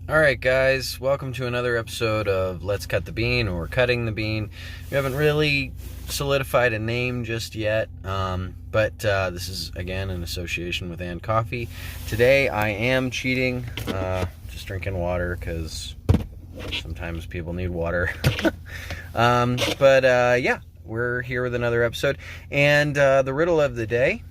All right, guys, welcome to another episode of Let's Cut the Bean or Cutting the Bean. We haven't really solidified a name just yet, but this is, again, in association with And Coffee. Today, I am cheating, just drinking water because sometimes people need water. Yeah, we're here with another episode. And the riddle of the day.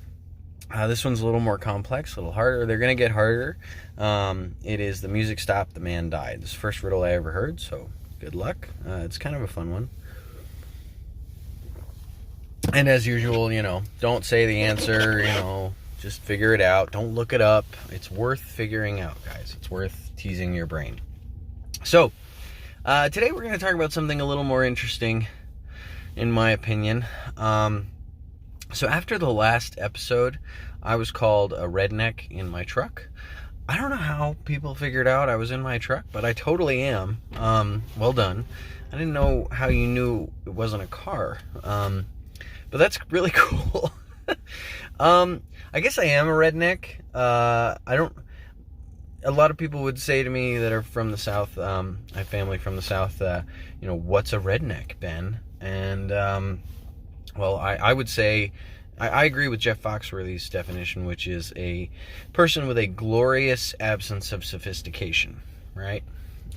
This one's a little more complex, a little harder. They're going to get harder. It is the music stopped, the man died. This is the first riddle I ever heard, so good luck. It's kind of a fun one. And as usual, don't say the answer, just figure it out. Don't look it up. It's worth figuring out, guys. It's worth teasing your brain. So, today we're going to talk about something a little more interesting, in my opinion. So after the last episode, I was called a redneck in my truck. I don't know how people figured out I was in my truck, but I totally am. Well done. I didn't know how you knew it wasn't a car. But that's really cool. I guess I am a redneck. A lot of people would say to me that are from the South, I have family from the South, what's a redneck, Ben? And, well, I would say, I agree with Jeff Foxworthy's definition, which is a person with a glorious absence of sophistication, right?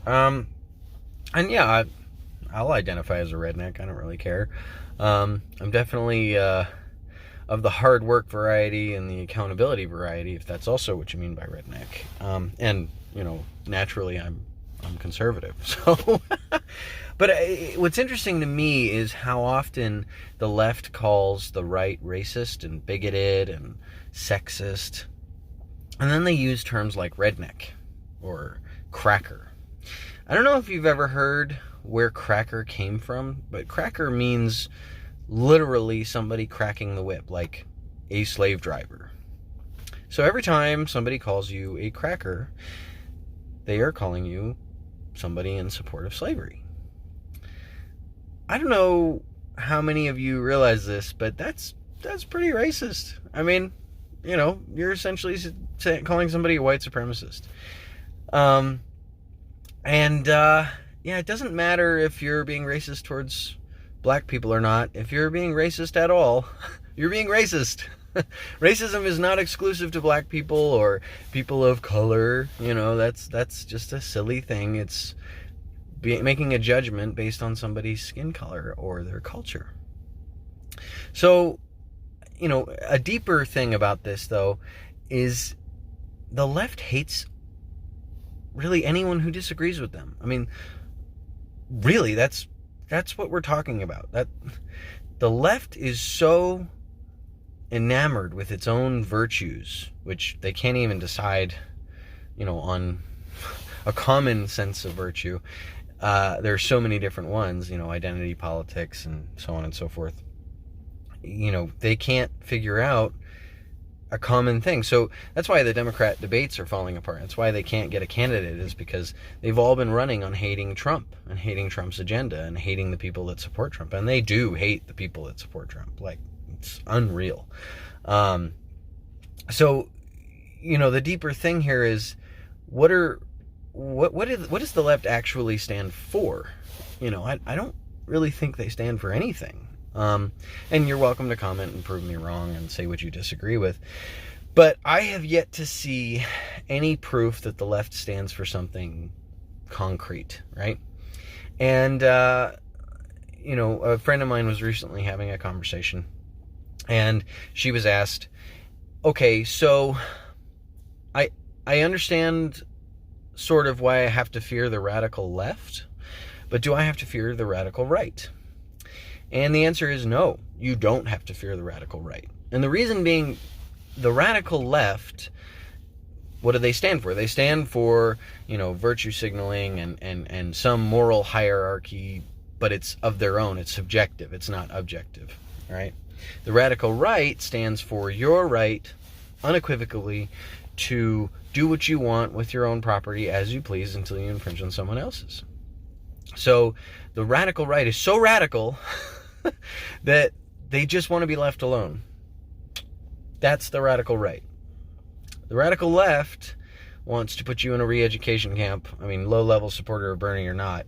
And yeah, I'll identify as a redneck. I don't really care. I'm definitely of the hard work variety and the accountability variety, if that's also what you mean by redneck. And, naturally I'm conservative, so... But what's interesting to me is how often the left calls the right racist and bigoted and sexist. And then they use terms like redneck or cracker. I don't know if you've ever heard where cracker came from, but cracker means literally somebody cracking the whip, like a slave driver. So every time somebody calls you a cracker, they are calling you somebody in support of slavery. I don't know how many of you realize this, but that's pretty racist. I mean, you're essentially calling somebody a white supremacist. It doesn't matter if you're being racist towards black people or not. If you're being racist at all, you're being racist. Racism is not exclusive to black people or people of color. That's just a silly thing. It's making a judgment based on somebody's skin color or their culture. So, a deeper thing about this, though, is the left hates really anyone who disagrees with them. I mean, really, that's what we're talking about. That the left is so enamored with its own virtues, which they can't even decide, on a common sense of virtue. There are so many different ones, identity politics and so on and so forth. They can't figure out a common thing. So that's why the Democrat debates are falling apart. That's why they can't get a candidate, is because they've all been running on hating Trump and hating Trump's agenda and hating the people that support Trump. And they do hate the people that support Trump. Like, it's unreal. So, the deeper thing here is, what does the left actually stand for? I don't really think they stand for anything. And you're welcome to comment and prove me wrong and say what you disagree with. But I have yet to see any proof that the left stands for something concrete, right? And, a friend of mine was recently having a conversation, and she was asked, okay, so I understand sort of why I have to fear the radical left, but do I have to fear the radical right? And the answer is no, you don't have to fear the radical right. And the reason being, the radical left, what do they stand for? They stand for, virtue signaling and some moral hierarchy, but it's of their own. It's subjective. It's not objective, right? The radical right stands for your right, unequivocally, to do what you want with your own property as you please until you infringe on someone else's. So the radical right is so radical that they just want to be left alone. That's the radical right. The radical left wants to put you in a re-education camp. I mean, low-level supporter of Bernie or not,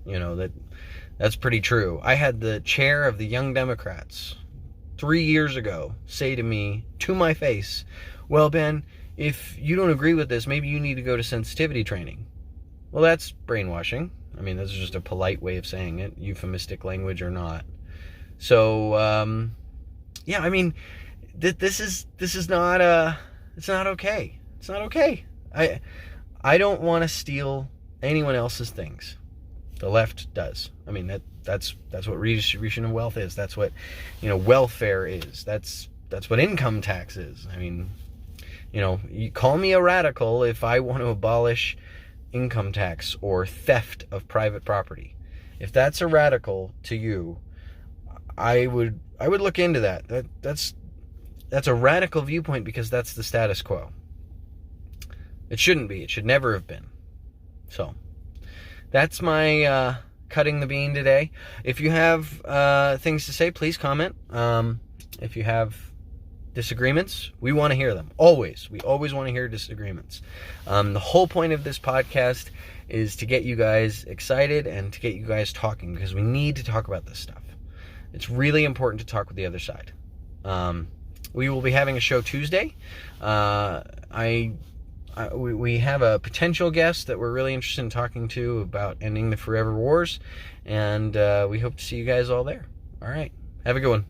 that's pretty true. I had the chair of the Young Democrats 3 years ago say to me, to my face, well, Ben, if you don't agree with this, maybe you need to go to sensitivity training. Well, that's brainwashing. I mean, that's just a polite way of saying it, euphemistic language or not. So, yeah, I mean, this is not, it's not okay. It's not okay. I don't want to steal anyone else's things. The left does. I mean, that's what redistribution of wealth is. That's what, welfare is. That's what income tax is. I mean, you call me a radical if I want to abolish income tax or theft of private property. If that's a radical to you, I would look into that. That's a radical viewpoint because that's the status quo. It shouldn't be. It should never have been. So, that's my cutting the bean today. If you have things to say, please comment. If you have disagreements, we want to hear them. Always. We always want to hear disagreements. The whole point of this podcast is to get you guys excited and to get you guys talking, because we need to talk about this stuff. It's really important to talk with the other side. We will be having a show Tuesday. We have a potential guest that we're really interested in talking to about ending the forever wars, and we hope to see you guys all there. All right. Have a good one.